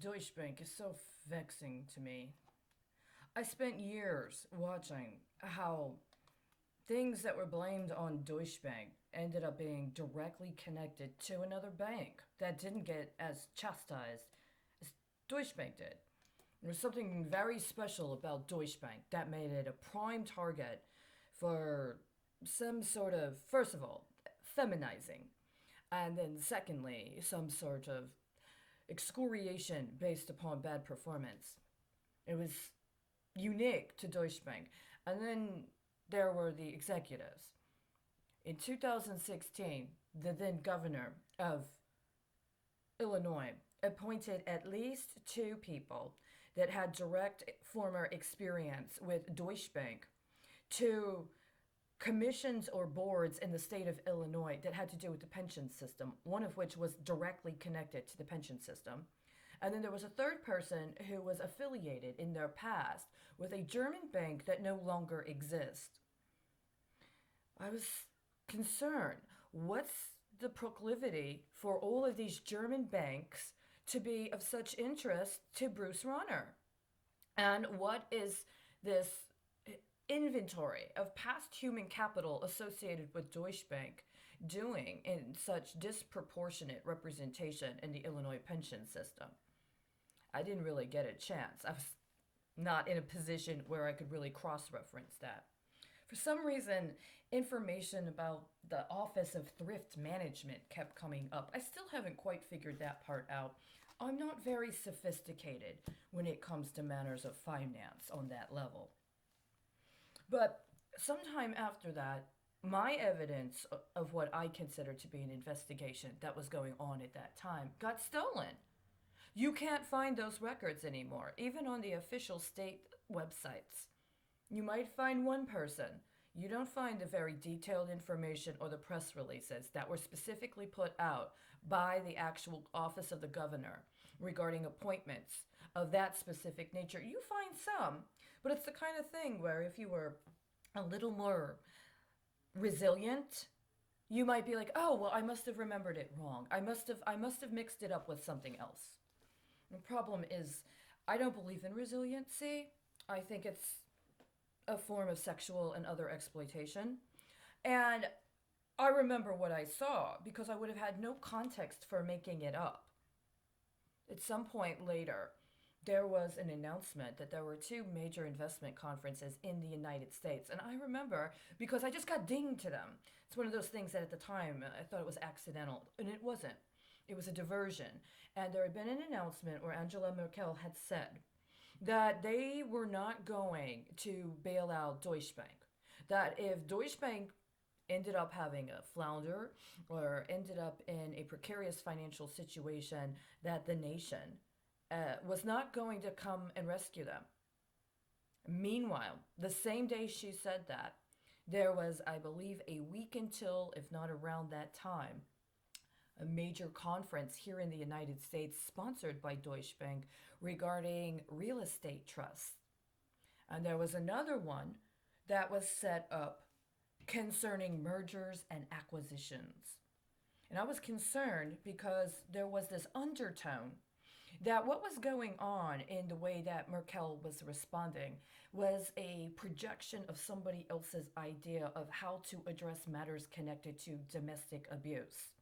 Deutsche Bank is so vexing to me. I spent years watching how things that were blamed on Deutsche Bank ended up being directly connected to another bank that didn't get as chastised as Deutsche Bank did. There was something very special about Deutsche Bank that made it a prime target for some sort of, first of all, feminizing, and then secondly, some sort of excoriation based upon bad performance. It was unique to Deutsche Bank. And then there were the executives. In 2016, the then governor of Illinois appointed at least two people that had direct former experience with Deutsche Bank to commissions or boards in the state of Illinois that had to do with the pension system, one of which was directly connected to the pension system. And then there was a third person who was affiliated in their past with a German bank that no longer exists. I was concerned. What's the proclivity for all of these German banks to be of such interest to Bruce Rauner? And what is this inventory of past human capital associated with Deutsche Bank doing in such disproportionate representation in the Illinois pension system? I didn't really get a chance. I was not in a position where I could really cross reference that. For some reason, information about the Office of Thrift Management kept coming up. I still haven't quite figured that part out. I'm not very sophisticated when it comes to matters of finance on that level. But sometime after that, my evidence of what I consider to be an investigation that was going on at that time got stolen. You can't find those records anymore, even on the official state websites. You might find one person. You don't find the very detailed information or the press releases that were specifically put out by the actual office of the governor regarding appointments of that specific nature. You find some, but it's the kind of thing where if you were a little more resilient, you might be like, "Oh, well, I must have remembered it wrong. I must have mixed it up with something else." The problem is, I don't believe in resiliency. I think it's a form of sexual and other exploitation. And I remember what I saw because I would have had no context for making it up. At some point later, there was an announcement that there were two major investment conferences in the United States. And I remember because I just got dinged to them. It's one of those things that at the time I thought it was accidental, and it wasn't. It was a diversion. And there had been an announcement where Angela Merkel had said that they were not going to bail out Deutsche Bank. That if Deutsche Bank ended up having a flounder or ended up in a precarious financial situation, that the nation was not going to come and rescue them. Meanwhile, the same day she said that, there was, I believe, a week until, if not around that time, a major conference here in the United States sponsored by Deutsche Bank regarding real estate trusts. And there was another one that was set up concerning mergers and acquisitions. And I was concerned because there was this undertone that what was going on in the way that Merkel was responding was a projection of somebody else's idea of how to address matters connected to domestic abuse.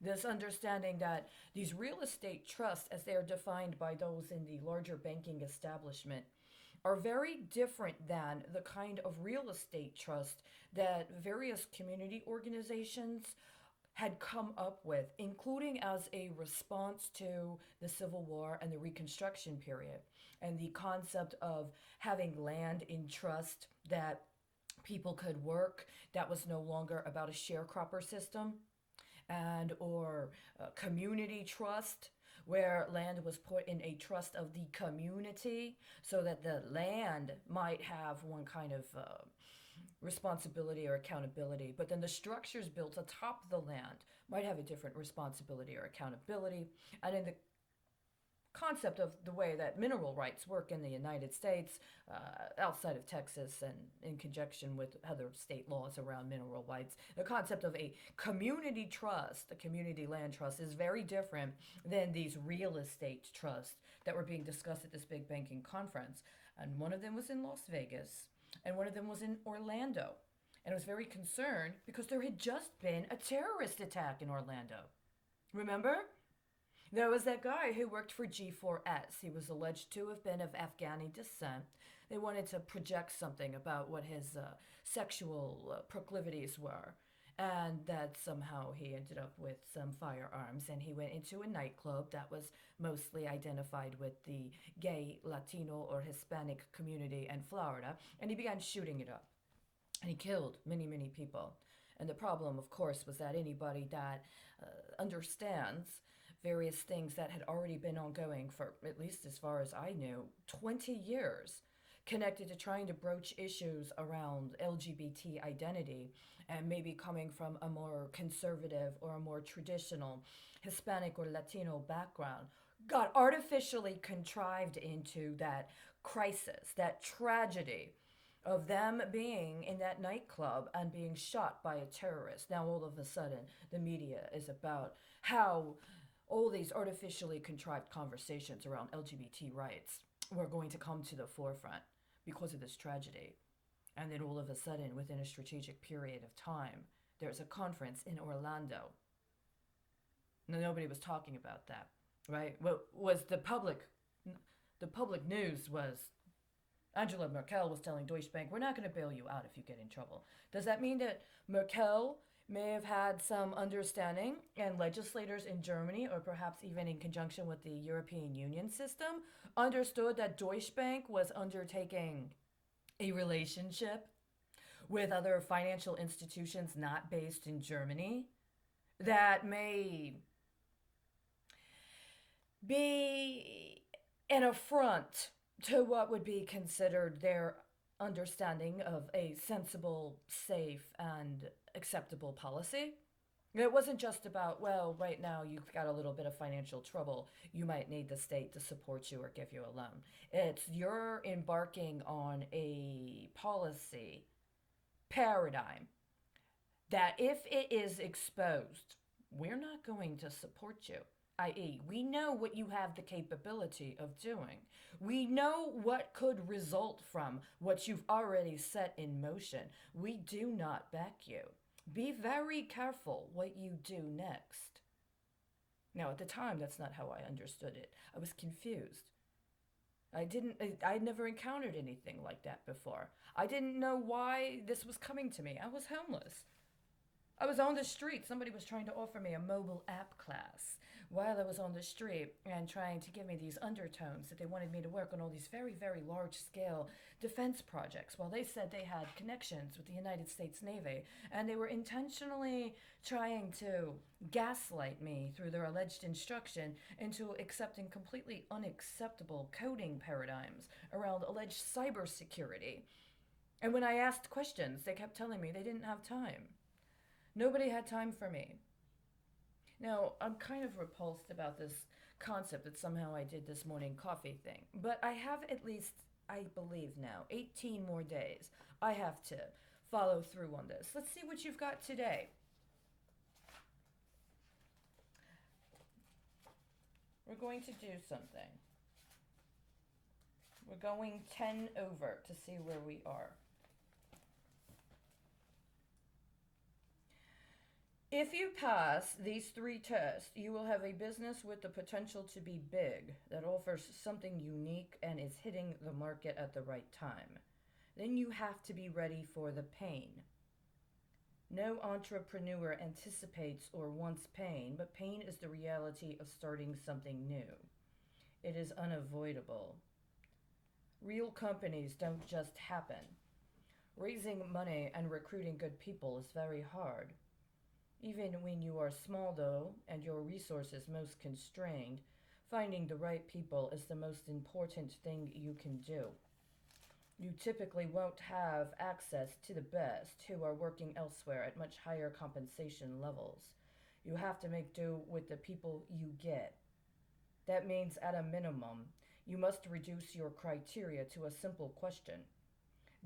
This understanding that these real estate trusts, as they are defined by those in the larger banking establishment, are very different than the kind of real estate trust that various community organizations had come up with, including as a response to the Civil War and the Reconstruction period, and the concept of having land in trust that people could work, that was no longer about a sharecropper system, and or community trust where land was put in a trust of the community so that the land might have one kind of responsibility or accountability, but then the structures built atop the land might have a different responsibility or accountability. And in the concept of the way that mineral rights work in the United States, outside of Texas, and in conjunction with other state laws around mineral rights. The concept of a community trust, a community land trust, is very different than these real estate trusts that were being discussed at this big banking conference. And one of them was in Las Vegas, and one of them was in Orlando. And I was very concerned because there had just been a terrorist attack in Orlando. Remember? There was that guy who worked for G4S. He was alleged to have been of Afghani descent. They wanted to project something about what his sexual proclivities were, and that somehow he ended up with some firearms, and he went into a nightclub that was mostly identified with the gay, Latino, or Hispanic community in Florida, and he began shooting it up. And he killed many, many people. And the problem, of course, was that anybody that understands various things that had already been ongoing for, at least as far as I knew, 20 years, connected to trying to broach issues around LGBT identity, and maybe coming from a more conservative or a more traditional Hispanic or Latino background, got artificially contrived into that crisis, that tragedy of them being in that nightclub and being shot by a terrorist. Now, all of a sudden, the media is about how all these artificially contrived conversations around LGBT rights were going to come to the forefront because of this tragedy. And then all of a sudden, within a strategic period of time, there's a conference in Orlando. Now, nobody was talking about that, right? What was the public news was Angela Merkel was telling Deutsche Bank, we're not going to bail you out if you get in trouble. Does that mean that Merkel may have had some understanding, and legislators in Germany, or perhaps even in conjunction with the European Union system, understood that Deutsche Bank was undertaking a relationship with other financial institutions not based in Germany that may be an affront to what would be considered their understanding of a sensible, safe, and acceptable policy? It wasn't just about, well, right now you've got a little bit of financial trouble. You might need the state to support you or give you a loan. It's you're embarking on a policy paradigm that if it is exposed, we're not going to support you. I.e., we know what you have the capability of doing. We know what could result from what you've already set in motion. We do not back you. Be very careful what you do next. Now, at the time, that's not how I understood it. I was confused. I'd never encountered anything like that before. I didn't know why this was coming to me. I was homeless. I was on the street. Somebody was trying to offer me a mobile app class while I was on the street and trying to give me these undertones that they wanted me to work on all these very, very large scale defense projects while they said they had connections with the United States Navy, and they were intentionally trying to gaslight me through their alleged instruction into accepting completely unacceptable coding paradigms around alleged cybersecurity. And when I asked questions, they kept telling me they didn't have time. Nobody had time for me. Now, I'm kind of repulsed about this concept that somehow I did this morning coffee thing, but I have at least, I believe now, 18 more days. I have to follow through on this. Let's see what you've got today. We're going to do something. We're going 10 over to see where we are. If you pass these 3 tests, you will have a business with the potential to be big that offers something unique and is hitting the market at the right time. Then you have to be ready for the pain. No entrepreneur anticipates or wants pain, but pain is the reality of starting something new. It is unavoidable. Real companies don't just happen. Raising money and recruiting good people is very hard. Even when you are small, though, and your resources most constrained, finding the right people is the most important thing you can do. You typically won't have access to the best who are working elsewhere at much higher compensation levels. You have to make do with the people you get. That means, at a minimum, you must reduce your criteria to a simple question: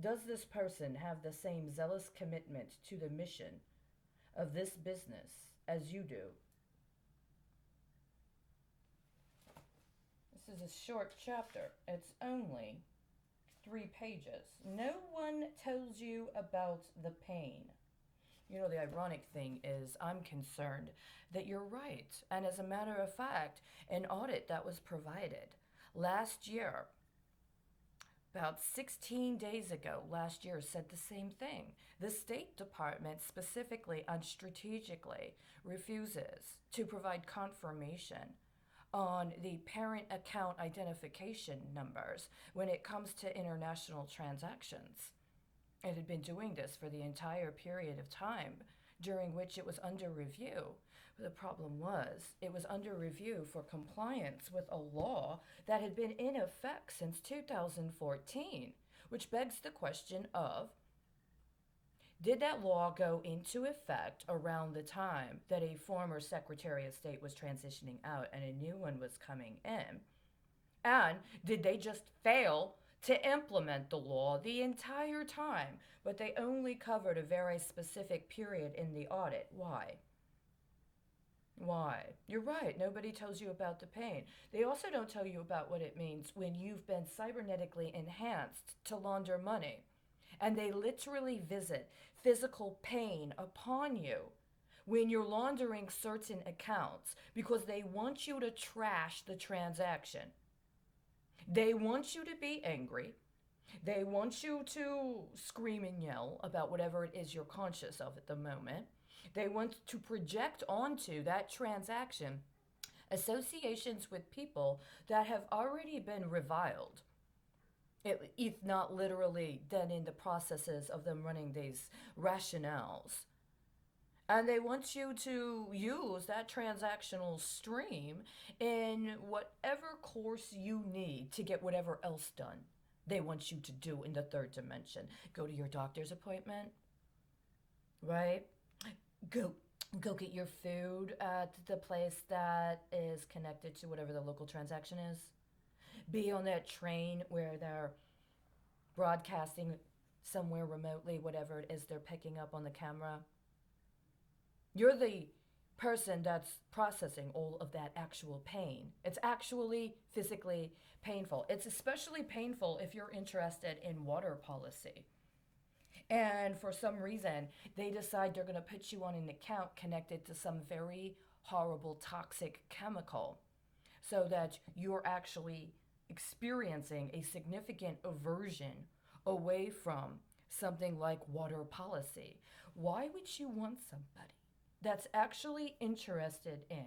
does this person have the same zealous commitment to the mission of this business as you do? This is a short chapter. It's only 3 pages. No one tells you about the pain. You know, the ironic thing is, I'm concerned that you're right. And as a matter of fact, an audit that was provided last year, about 16 days ago, last year, said the same thing. The State Department specifically and strategically refuses to provide confirmation on the parent account identification numbers when it comes to international transactions. It had been doing this for the entire period of time during which it was under review. The problem was, it was under review for compliance with a law that had been in effect since 2014, which begs the question of, did that law go into effect around the time that a former Secretary of State was transitioning out and a new one was coming in? And did they just fail to implement the law the entire time, but they only covered a very specific period in the audit? Why? Why? You're right, nobody tells you about the pain. They also don't tell you about what it means when you've been cybernetically enhanced to launder money. And they literally visit physical pain upon you when you're laundering certain accounts because they want you to trash the transaction. They want you to be angry. They want you to scream and yell about whatever it is you're conscious of at the moment. They want to project onto that transaction associations with people that have already been reviled, if not literally then in the processes of them running these rationales. And they want you to use that transactional stream in whatever course you need to get whatever else done they want you to do in the third dimension. Go to your doctor's appointment, right? Go get your food at the place that is connected to whatever the local transaction is. Be on that train where they're broadcasting somewhere remotely, whatever it is they're picking up on the camera. You're the person that's processing all of that actual pain. It's actually physically painful. It's especially painful if you're interested in water policy. And for some reason, they decide they're going to put you on an account connected to some very horrible toxic chemical so that you're actually experiencing a significant aversion away from something like water policy. Why would you want somebody that's actually interested in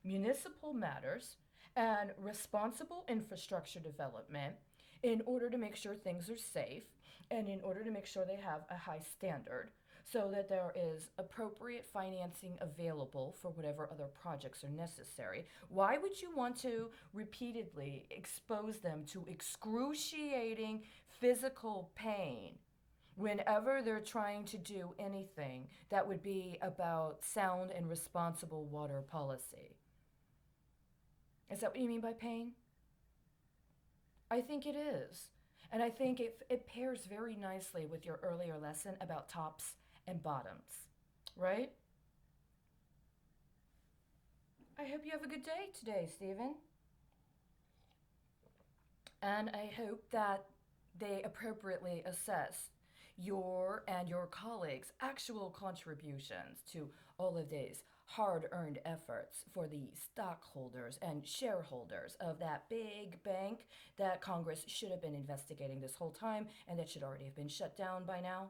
municipal matters and responsible infrastructure development in order to make sure things are safe and in order to make sure they have a high standard so that there is appropriate financing available for whatever other projects are necessary? Why would you want to repeatedly expose them to excruciating physical pain whenever they're trying to do anything that would be about sound and responsible water policy? Is that what you mean by pain? I think it is. And I think it pairs very nicely with your earlier lesson about tops and bottoms, right? I hope you have a good day today, Stephen. And I hope that they appropriately assess your and your colleagues' actual contributions to all of these hard-earned efforts for the stockholders and shareholders of that big bank that Congress should have been investigating this whole time and that should already have been shut down by now.